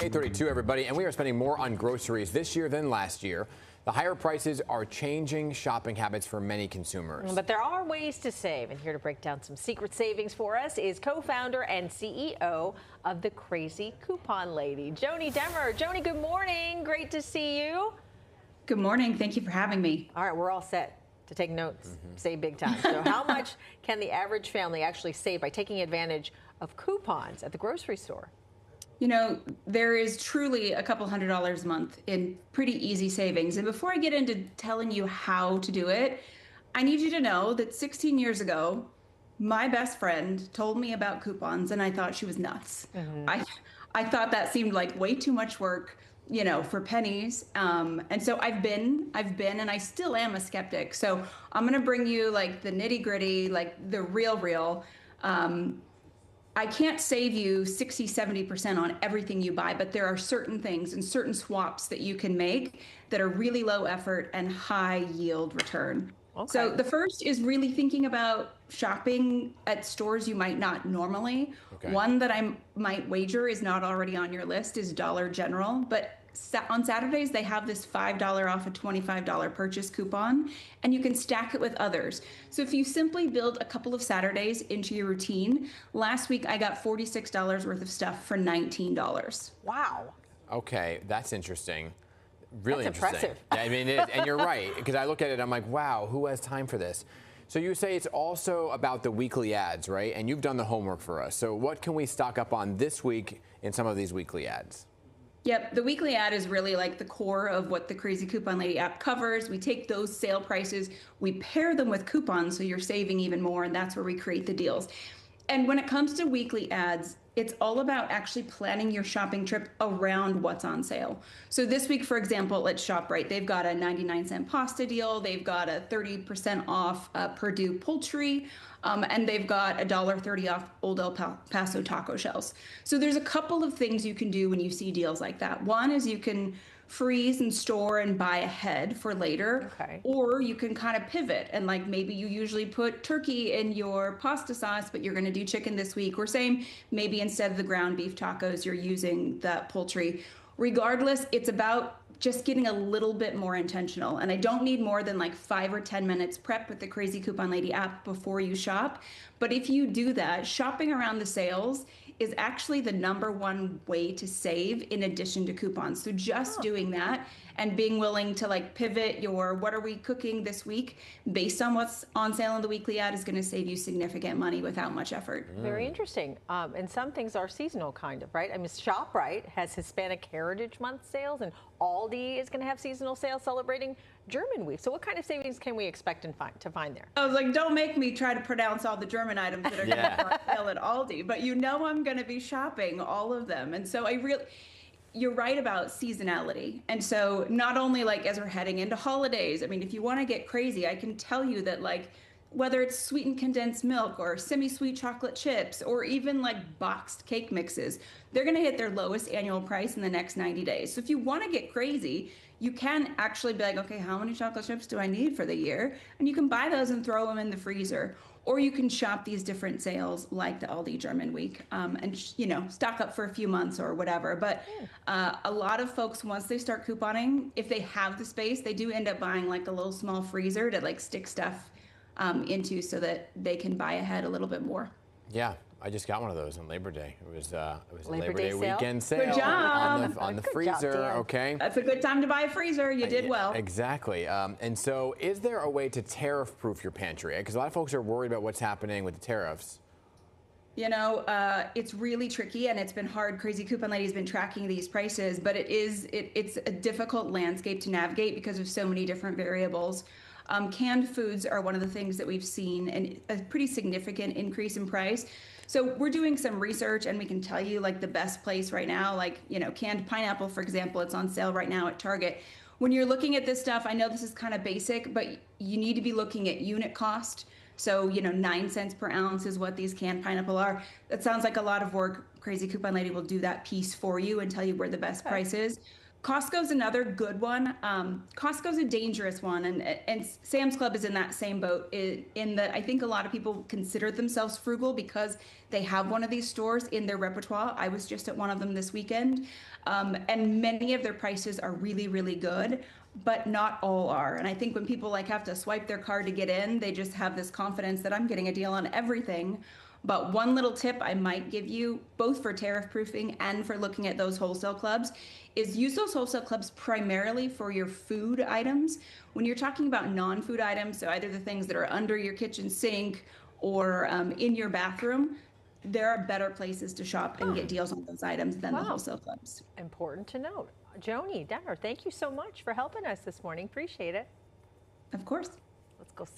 8:32, everybody, and we are spending more on groceries this year than last year. The higher prices are changing shopping habits for many consumers. But there are ways to save, and here to break down some secret savings for us is co-founder and CEO of the Crazy Coupon Lady, Joni Demmer. Joni, good morning. Great to see you. Good morning. Thank you for having me. All right, we're all set to take notes, save big time. So how much can the average family actually save by taking advantage of coupons at the grocery store? You know, there is truly a couple $100s a month in pretty easy savings. And before I get into telling you how to do it, I need you to know that 16 years ago, my best friend told me about coupons and I thought she was nuts. I thought that seemed like way too much work, you know, for pennies. And so I've been, and I still am a skeptic. So I'm going to bring you like the nitty gritty, like the real. I can't save you 60, 70% on everything you buy, but there are certain things and certain swaps that you can make that are really low effort and high yield return. Okay. So the first is really thinking about shopping at stores you might not normally. Okay. One that I might wager is not already on your list is Dollar General, but on Saturdays, they have this $5 off a $25 purchase coupon, and you can stack it with others. So if you simply build a couple of Saturdays into your routine, last week I got $46 worth of stuff for $19. Wow. Okay, that's interesting. Really that's interesting. Impressive. Yeah, I mean, it is, and you're right, because I look at it, I'm like, wow, who has time for this? So you say it's also about the weekly ads, right? And you've done the homework for us. So what can we stock up on this week in some of these weekly ads? Yep, the weekly ad is really like the core of what the Crazy Coupon Lady app covers. We take those sale prices, we pair them with coupons so you're saving even more, and that's where we create the deals. And when it comes to weekly ads, it's all about actually planning your shopping trip around what's on sale. So this week, for example, at ShopRite, they've got a 99-cent pasta deal. They've got a 30% off Purdue poultry, and they've got $1.30 off Old El Paso taco shells. So there's a couple of things you can do when you see deals like that. One is you can freeze and store and buy ahead for later. Okay. Or you can kind of pivot and like maybe you usually put turkey in your pasta sauce, but you're going to do chicken this week. Or same, maybe instead of the ground beef tacos, you're using the poultry. Regardless, it's about just getting a little bit more intentional. And I don't need more than like 5 or 10 minutes prep with the Crazy Coupon Lady app before you shop. But if you do that, shopping around the sales is actually the #1 way to save in addition to coupons. So just doing that and being willing to like pivot your what are we cooking this week based on what's on sale in the weekly ad is going to save you significant money without much effort. Very interesting. And some things are seasonal kind of, right? I mean, ShopRite has Hispanic Heritage Month sales and Aldi is going to have seasonal sales celebrating German Week. So what kind of savings can we expect to find there? I was like, don't make me try to pronounce all the German items that are going to be on sale at Aldi, but you know I'm going to be shopping all of them. And so you're right about seasonality. And so not only like as we're heading into holidays, I mean, if you want to get crazy, I can tell you that like whether it's sweetened condensed milk or semi-sweet chocolate chips or even like boxed cake mixes, they're going to hit their lowest annual price in the next 90 days. So if you want to get crazy, you can actually be like, okay, how many chocolate chips do I need for the year? And you can buy those and throw them in the freezer. Or you can shop these different sales like the Aldi German Week and, you know, stock up for a few months or whatever. But a lot of folks, once they start couponing, if they have the space, they do end up buying like a little small freezer to like stick stuff into so that they can buy ahead a little bit more. Yeah, I just got one of those on Labor Day. It was a Labor Day weekend sale. Good job. on the freezer. Job, okay. That's a good time to buy a freezer. You did well. Exactly. And so is there a way to tariff-proof your pantry? Because a lot of folks are worried about what's happening with the tariffs. You know, it's really tricky and it's been hard. Crazy Coupon Lady has been tracking these prices, but it's a difficult landscape to navigate because of so many different variables. Canned foods are one of the things that we've seen and a pretty significant increase in price. So we're doing some research and we can tell you like the best place right now, like, you know, canned pineapple, for example, it's on sale right now at Target. When you're looking at this stuff, I know this is kind of basic, but you need to be looking at unit cost. So, you know, 9 cents per ounce is what these canned pineapple are. That sounds like a lot of work. Crazy Coupon Lady will do that piece for you and tell you where the best price is. Costco's another good one. Costco's a dangerous one, and Sam's Club is in that same boat. In that, I think a lot of people consider themselves frugal because they have one of these stores in their repertoire. I was just at one of them this weekend, and many of their prices are really, really good, but not all are. And I think when people like have to swipe their card to get in, they just have this confidence that I'm getting a deal on everything. But one little tip I might give you, both for tariff proofing and for looking at those wholesale clubs, is use those wholesale clubs primarily for your food items. When you're talking about non-food items, so either the things that are under your kitchen sink or in your bathroom, there are better places to shop and get deals on those items than the wholesale clubs. Important to note. Joni Denner, thank you so much for helping us this morning. Appreciate it. Of course. Let's go see.